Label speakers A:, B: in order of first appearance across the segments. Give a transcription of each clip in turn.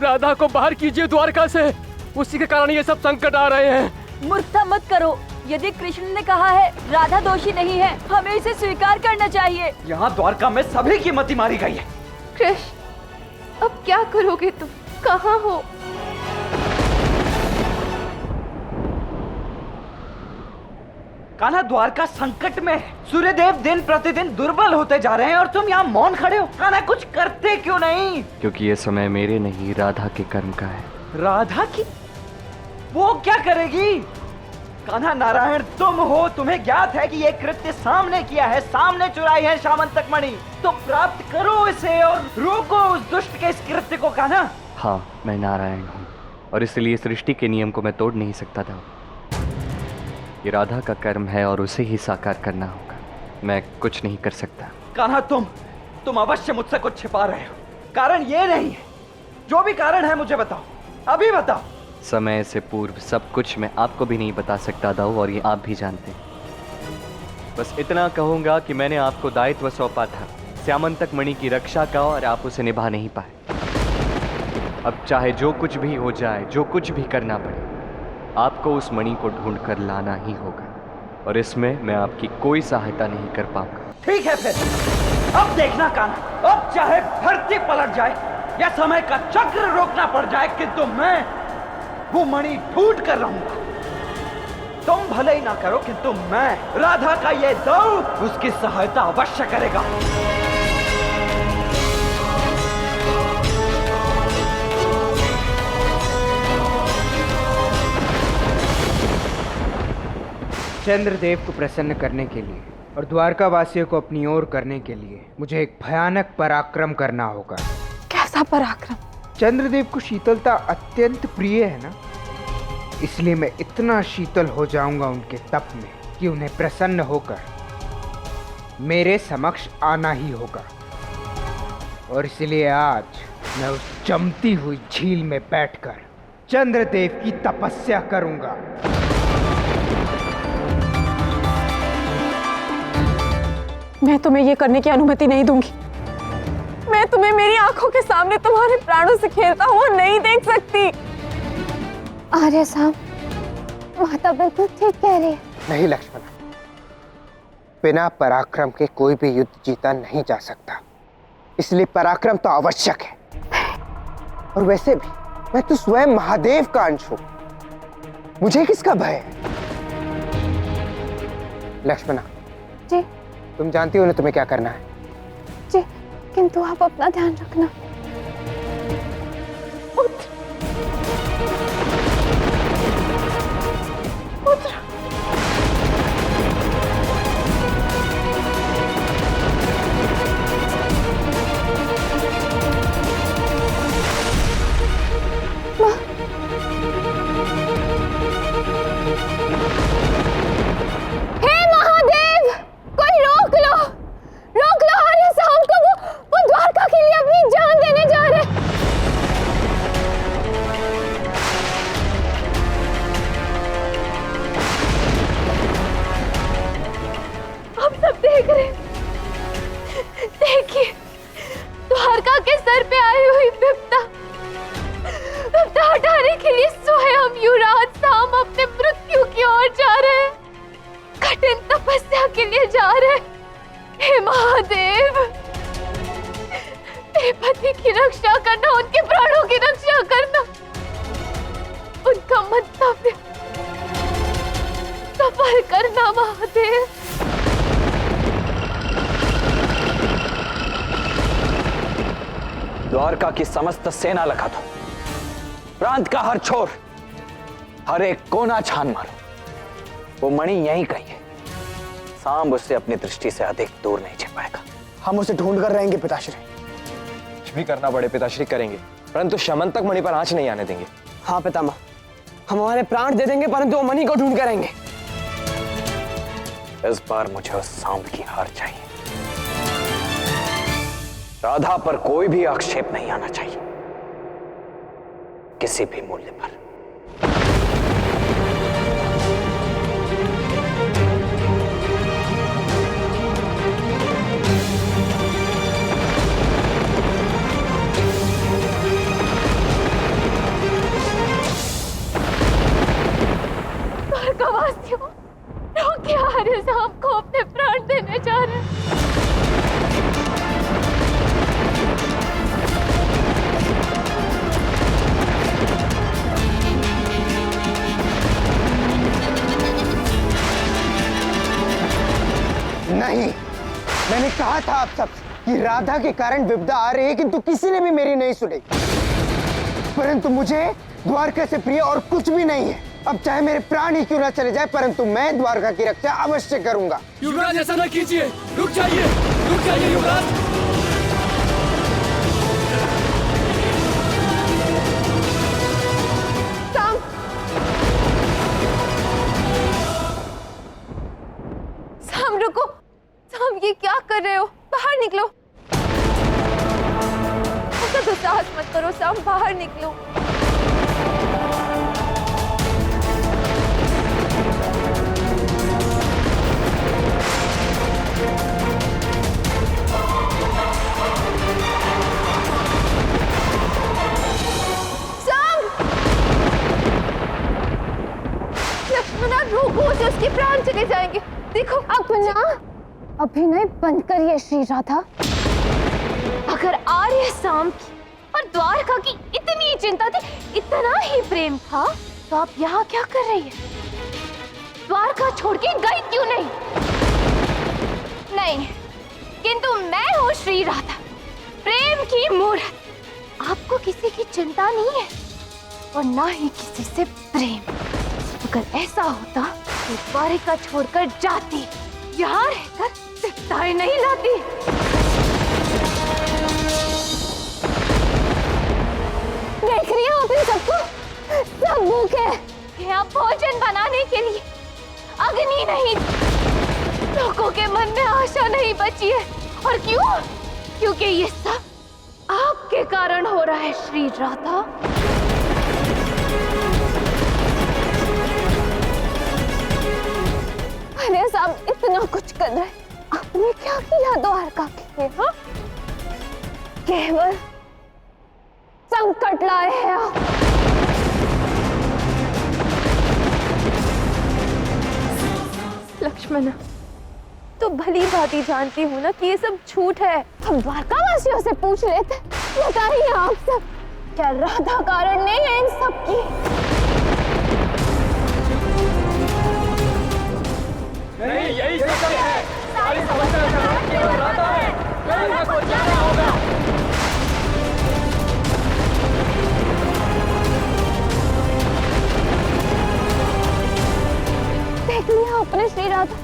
A: राधा को बाहर कीजिए द्वारका से, उसी के कारण ये सब संकट आ रहे हैं।
B: मूर्खता मत करो। यदि कृष्ण ने कहा है राधा दोषी नहीं है, हमें इसे स्वीकार करना चाहिए।
C: यहाँ द्वारका में सभी की मति मारी गई है।
D: कृष्ण, अब क्या करोगे तुम? कहाँ हो?
C: कान्हा, द्वारका संकट में है। सूर्यदेव दिन प्रतिदिन दुर्बल होते जा रहे हैं और तुम यहाँ मौन खड़े हो। कान्हा, कुछ करते क्यों नहीं?
A: क्योंकि ये समय मेरे नहीं, राधा के कर्म का है।
C: राधा की? वो क्या करेगी? कान्हा नारायण तुम हो, तुम्हें ज्ञात है कि ये कृत्य सामने किया है, सामने चुराई है श्यामंतक मणि। तो प्राप्त करो इसे और रोको उस दुष्ट के इस कृत्य को। कान्हा,
A: हाँ, मैं नारायण हूँ और इसलिए सृष्टि के नियम को मैं तोड़ नहीं सकता था। ये राधा का कर्म है और उसे ही साकार करना होगा, मैं कुछ नहीं कर सकता।
C: कान्हा, तुम अवश्य मुझसे कुछ छिपा रहे हो। कारण ये नहीं है। जो भी कारण है मुझे बताओ, अभी बताओ।
A: समय से पूर्व सब कुछ मैं आपको भी नहीं बता सकता दाऊ, और ये आप भी जानते हैं। बस इतना कहूंगा कि मैंने आपको दायित्व सौंपा था श्यामंतक मणि की रक्षा का, और आप उसे निभा नहीं पाए। अब चाहे जो कुछ भी हो जाए, जो कुछ भी करना पड़े, आपको उस मणि को ढूंढ कर लाना ही होगा, और इसमें मैं आपकी कोई सहायता नहीं कर पाऊंगा।
C: ठीक है फिर, अब देखना कान्हा, अब चाहे धरती पलट जाए या समय का चक्र रोकना पड़ जाए, किंतु मैं वो मणि ढूंढ कर रहूंगा। तुम भले ही ना करो, किंतु मैं, राधा का ये दाऊ, उसकी सहायता अवश्य करेगा।
E: चंद्रदेव को प्रसन्न करने के लिए और द्वारका वासियों को अपनी ओर करने के लिए मुझे एक भयानक पराक्रम करना होगा।
D: कैसा पराक्रम?
E: चंद्रदेव को शीतलता अत्यंत प्रिय है ना, इसलिए मैं इतना शीतल हो जाऊंगा उनके तप में कि उन्हें प्रसन्न होकर मेरे समक्ष आना ही होगा। और इसलिए आज मैं उस जमती हुई झील में बैठकर चंद्रदेव की तपस्या करूंगा।
D: मैं तुम्हें ये करने की अनुमति नहीं दूंगी। मैं तुम्हें मेरी आंखों के सामने तुम्हारे प्राणों से खेलता हुआ नहीं देख सकती।
F: आर्य साहब, माता बिल्कुल ठीक कह रही है।
E: नहीं लक्ष्मण, बिना पराक्रम के कोई भी युद्ध जीता नहीं जा सकता, इसलिए पराक्रम तो आवश्यक है। और वैसे भी मैं तो स्वयं महादेव का अंश हूं, मुझे किसका भय है? लक्ष्मणा
F: जी।
E: तुम जानती हो ना तुम्हें क्या करना है।
F: जी, किंतु आप अपना ध्यान रखना।
D: पुत्र, पुत्र। देखिए, द्वारका के सर पे आई हुई विपदा हटाने के लिए स्वयं युवराज साम अपने मृत्यु की ओर जा रहे हैं, कठिन तपस्या के लिए जा रहे हैं। हे महादेव, मेरे पति की रक्षा करना, उनके प्राणों की रक्षा करना, उनका मंतव्य सफल करना महादेव।
G: द्वारका की समस्त सेना लगा दो, प्रांत का हर छोर, हर एक कोना छान मारो। वो मणि यहीं कहीं है, सांब उससे अपनी दृष्टि से अधिक दूर नहीं छिपाएगा।
H: हम उसे ढूंढ कर रहेंगे पिताश्री।
I: कुछ भी करना पड़े पिताश्री करेंगे, परंतु श्यामंतक मणि पर आंच नहीं आने देंगे।
H: हाँ पितामह, हम हमारे प्राण दे देंगे, परंतु वो मणि को ढूंढ कर रहेंगे।
G: इस बार मुझे उस सांब की हार चाहिए। राधा पर कोई भी आक्षेप नहीं आना चाहिए, किसी भी मूल्य पर।
D: सांप को अपने प्राण देने जा रहे हैं।
H: नहीं, मैंने कहा था आप सब कि राधा के कारण विपदा आ रही है, किंतु किसी ने भी मेरी नहीं सुनी। परंतु मुझे द्वारका से प्रिय और कुछ भी नहीं है। अब चाहे मेरे प्राण ही क्यों ना चले जाए, परंतु मैं द्वारका की रक्षा अवश्य करूंगा।
J: युवराज ऐसा न कीजिए, रुक जाइए युवराज।
D: साम रुको, साम ये क्या कर रहे हो? बाहर निकलो। ऐसा दुस्साहस मत करो साम, बाहर निकलो। लक्ष्मणा रोको, उसे उसके प्राण चले जाएंगे। देखो
F: अपना अभिनय बंद करिए श्री राधा।
D: अगर आर्य साम की और द्वारका की इतनी चिंता थी, इतना ही प्रेम था, तो आप यहाँ क्या कर रही है? द्वारका छोड़ के गई क्यों नहीं? नहीं, किंतु मैं हूँ श्री राधा, प्रेम की मूर्त। आपको किसी की चिंता नहीं है और ना ही किसी से प्रेम। अगर ऐसा होता तो द्वारिका छोड़कर जाती, यहाँ रहकर विपदाएं नहीं लाती।
F: देख रही हो अपने सबको, सब भूखे।
D: यहाँ भोजन बनाने के लिए अग्नि नहीं, लोगों के मन में आशा नहीं बची है। और क्यों? क्योंकि ये सब आपके कारण हो रहा है श्री राधा।
F: अरे साहब इतना कुछ कर रहे, आपने क्या किया द्वारका के लिए? हाँ, केवल संकट लाए हैं आप।
D: लक्ष्मण, तो भली भांति जानती हूँ ना कि ये सब झूठ है।
F: हम द्वारकावासियों से पूछ लेते, बताइए आप सब, क्या राधा कारण नहीं है इन सब की?
J: नहीं, यही सत्य है। सारी समस्या का कारण केवल राधा है। राधा को जाना होगा।
F: देख लिया आपने श्री राधा,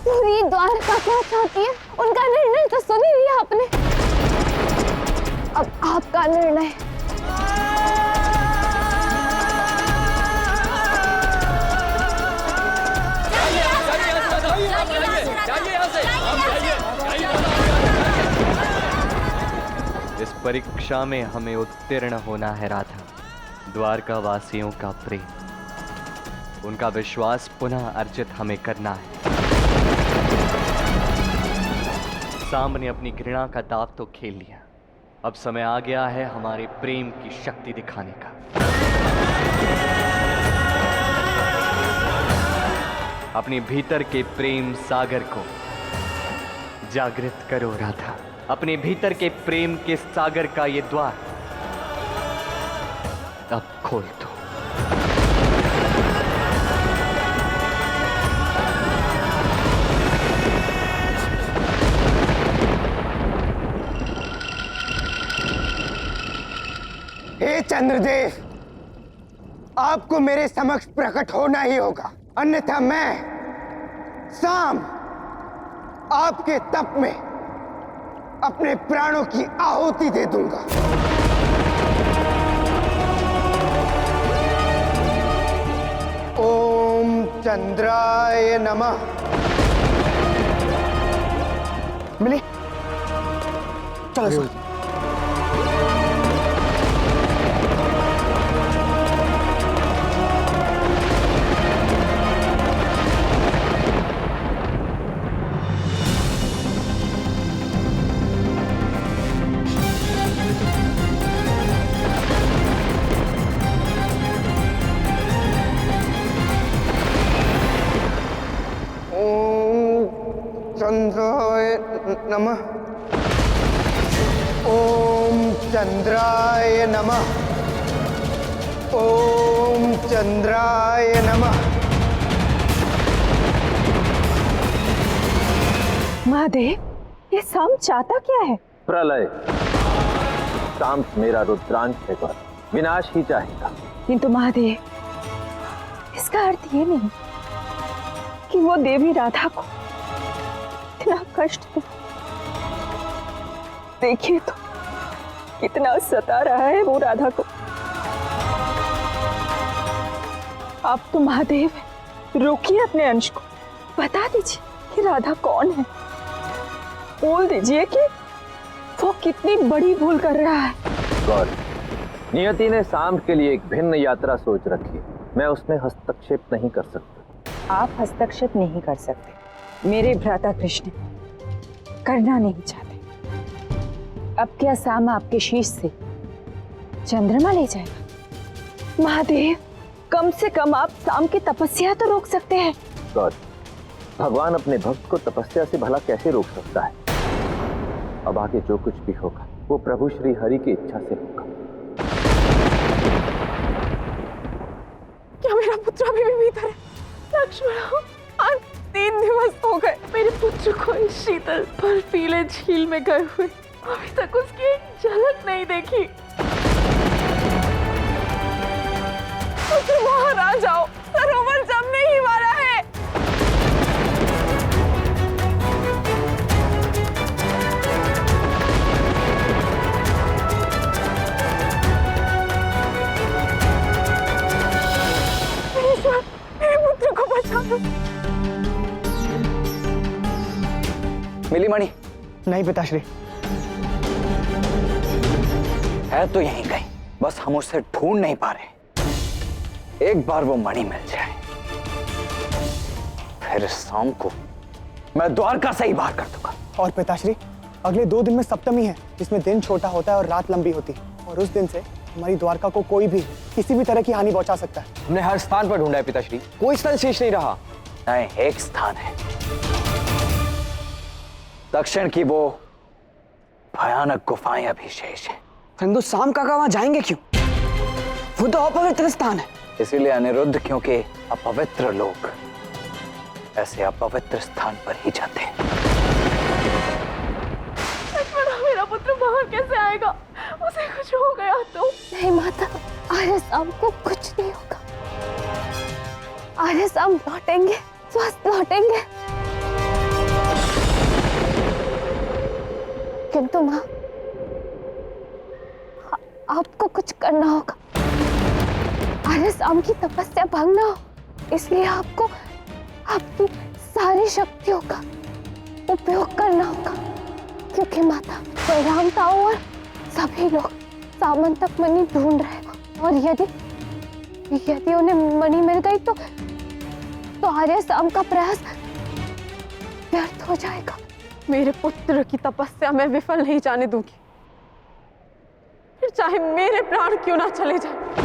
F: पूरी द्वारका क्या चाहती है, उनका निर्णय तो सुन ही लिया आपने। अब आपका निर्णय।
A: इस परीक्षा में हमें उत्तीर्ण होना है राधा। द्वारका वासियों का प्रेम, उनका विश्वास पुनः अर्जित हमें करना है। साम ने अपनी घृणा का दांव तो खेल लिया, अब समय आ गया है हमारे प्रेम की शक्ति दिखाने का। अपने भीतर के प्रेम सागर को जागृत करो राधा। अपने भीतर के प्रेम के सागर का ये द्वार अब खोल दो।
H: हे चंद्रदेव, आपको मेरे समक्ष प्रकट होना ही होगा, अन्यथा मैं साम आपके तप में अपने प्राणों की आहुति दे दूंगा। ओम चंद्राय नमः। मिली, चलो। चंद्राय नमः। ओम चंद्राय नमः। ओम चंद्राय नमः।
K: महादेव, ये साम चाहता क्या है?
I: प्रलय। शाम मेरा रुद्रांश है, विनाश ही चाहेगा।
K: किंतु महादेव, इसका अर्थ ये नहीं कि वो देवी राधा को इतना कष्ट दे। देखिए तो कितना सता रहा है वो राधा को। आप तो महादेव हैं, रोकिए अपने अंश को, बता दीजिए कि राधा कौन है। बोल दीजिए कि वो कितनी बड़ी भूल कर रहा है।
I: गौर, नियति ने शाम के लिए एक भिन्न यात्रा सोच रखी है, मैं उसमें हस्तक्षेप नहीं कर सकता।
K: आप हस्तक्षेप नहीं कर सकते, मेरे भ्राता कृष्ण करना नहीं चाहते। अब क्या साम आपके शीश से चंद्रमा ले जाएगा? महादेव, कम से कम आप साम की तपस्या तो रोक सकते हैं।
I: गौर, भगवान अपने भक्त को तपस्या से भला कैसे रोक सकता है? अब आगे जो कुछ भी होगा वो प्रभु श्री हरि की इच्छा से होगा।
K: क्या मेरा पुत्र अभी भी भीतर है? लक्ष्मण, आज 3 दिवस हो गए मेरे पुत्र को इस शीतल बर्फीले झील में गए हुए, अभी तक उसकी एक झलक नहीं देखी। पुत्र, बाहर आ जाओ, सरोवर जमने ही वाला है। मेरे पुत्र को बचा लो।
G: मिली मणि?
H: नहीं पिताश्री।
G: है तो यहीं कहीं, बस हम उसे ढूंढ नहीं पा रहे। एक बार वो मणि मिल जाए, फिर शाम को मैं द्वारका से ही बाहर कर दूंगा।
H: और पिताश्री, अगले 2 दिन में सप्तमी है, जिसमें दिन छोटा होता है और रात लंबी होती है, और उस दिन से हमारी द्वारका को कोई भी किसी भी तरह की हानि पहुंचा सकता है।
I: हमने हर स्थान पर ढूंढा है पिताश्री, कोई स्थल शेष नहीं रहा।
G: नहीं, एक स्थान है, दक्षिण की वो भयानक गुफाएं अभी शेष है।
H: परंतु शाम काका वहां जाएंगे क्यों? वो तो अपवित्र स्थान है।
G: इसीलिए अनिरुद्ध, क्योंकि अपवित्र लोग ऐसे अपवित्र स्थान पर ही जाते हैं।
K: मेरा पुत्र बाहर कैसे आएगा? उसे कुछ हो गया तो?
F: नहीं माता, आर्य शाम को कुछ नहीं होगा। आर्य शाम लौटेंगे, स्वस्थ लौटेंगे। किंतु माँ, आपको कुछ करना होगा। आर्य शाम की तपस्या भंग ना हो, इसलिए आपको आपकी सारी शक्तियों का उपयोग करना होगा। क्योंकि माता, बलराम ताऊ और सभी लोग सामंतक मणि ढूंढ रहे हैं, और यदि उन्हें मणि मिल गई तो आर्य शाम का प्रयास व्यर्थ हो जाएगा।
K: मेरे पुत्र की तपस्या मैं विफल नहीं जाने दूंगी, फिर चाहे मेरे प्राण क्यों ना चले जाए।